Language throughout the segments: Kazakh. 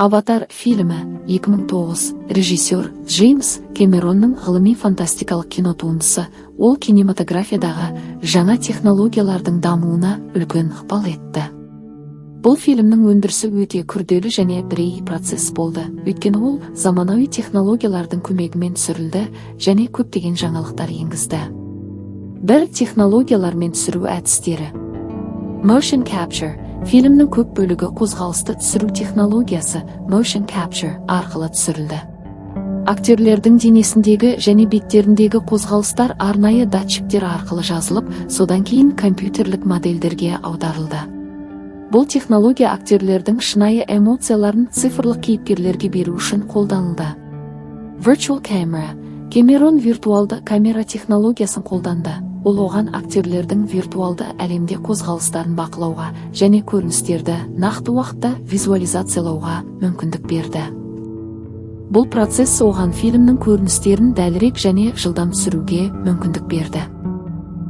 Аватар фильмі 2009, режиссер Джеймс Кэмеронның ғылыми-фантастикалық кинотуындысы, ол кинематографиядағы жаңа технологиялардың дамуына үлкен ықпал етті. Бұл фильмнің өндірісі өте күрделі және бірегей процесс болды, өйткені ол заманауи технологиялардың көмегімен түсірілді және көптеген жаңалықтар енгізді. Бір технологиялармен түсіру әдістері. Motion capture. Фильмнің көп бөлігі қозғалысты түсіру технологиясы motion capture арқылы түсірілді. Актерлердің денесіндегі және беттеріндегі қозғалыстар арнайы датчиктер арқылы жазылып, содан кейін компьютерлік модельдерге аударылды. Бұл технология актерлердің шынайы эмоцияларын цифрлық кейіпкерлерге беру үшін қолданылды. Virtual camera. Кэмерон виртуалды камера технологиясын қолданды. Ол оған актерлердің виртуалды әлемде қозғалыстарын бақылауға және көріністерді нақты уақытта визуализациялауға мүмкіндік берді. Бұл процесс оған фильмнің көріністерін дәлірек және жылдам түсіруге мүмкіндік берді.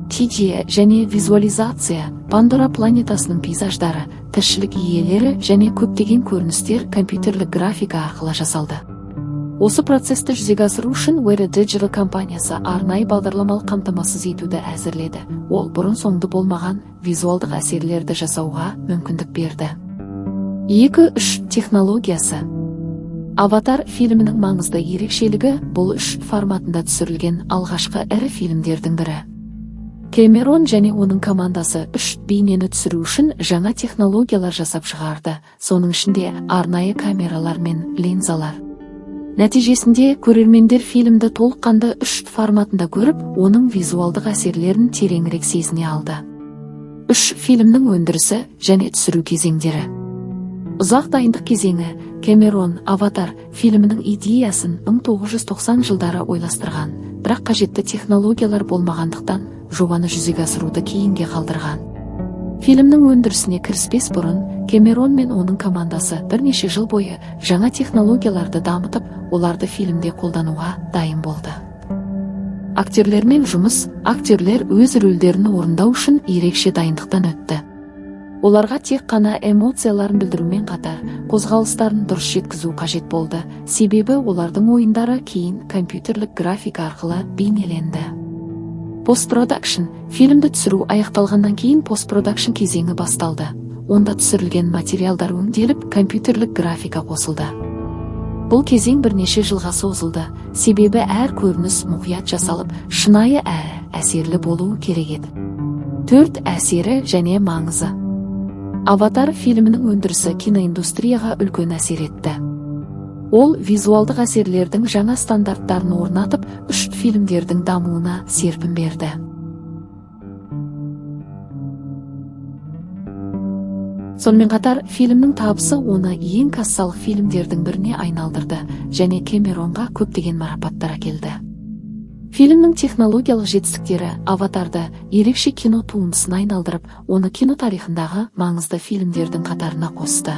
3D және визуализация. Пандора планетасының пейзаждары, тіршілік иелері және көптеген көріністер компьютерлік графика арқылы жасалды. Осы процесті жүзеге асыру үшін Weta Digital компаниясы арнайы бағдарламалық қамтамасыз етуді әзірледі. Ол бұрын-соңды болмаған визуалдық әсерлерді жасауға мүмкіндік берді. 2.3 технологиясы. Аватар фильмінің маңызды ерекшелігі бұл 3 форматында түсірілген алғашқы ірі фильмдердің бірі. Кэмерон және оның командасы 3 бейнені түсіру үшін жаңа технологиялар жасап шығарды, соның ішінде арнайы камералар мен линзалар. Нәтижесінде көрермендер фильмді толыққанды 3 форматында көріп, оның визуалдық әсерлерін тереңірек сезіне алды. 3 фильмнің өндірісі және түсіру кезеңдері. Ұзақ дайындық кезеңі. Кэмерон Аватар фильмінің идеясын 1990 жылдары ойластырған, бірақ қажетті технологиялар болмағандықтан жобаны жүзеге асыруды кейінге қалдырған. Фильмнің өндірісіне кіріспес бұрын Кэмерон мен оның командасы бірнеше жыл бойы жаңа технологияларды дамытып, оларды фильмде қолдануға дайын болды. Актерлермен жұмыс. Актерлер өз рөлдерін орындау үшін ерекше дайындықтан өтті. Оларға тек қана эмоцияларын білдірумен қатар, қозғалыстарын дұрыс жеткізу қажет болды, себебі олардың ойындары кейін компьютерлік графика арқылы бейнеленді. Постпродакшн. Фильмді түсіру аяқталғаннан кейін постпродакшн кезеңі басталды. Онда түсірілген материалдар өңделіп, компьютерлік графика қосылды. Бұл кезең бірнеше жылға созылды, себебі әр көрініс мұқият жасалып, шынайы әсерлі болуы керек еді. 4 әсері және маңызы. Аватар фильмінің өндірісі киноиндустрияға үлкен әсер етті. Ол визуалдық әсерлердің жаңа стандарттарын орнатып, 3 фильмдердің дамуына серпін берді. Сонымен қатар, фильмнің табысы оны ең кассалық фильмдердің біріне айналдырды және Кэмеронға көптеген марапаттар әкелді. Фильмнің технологиялық жетістіктері Аватарды ерекше кино туындысына айналдырып, оны кино тарихындағы маңызды фильмдердің қатарына қосты.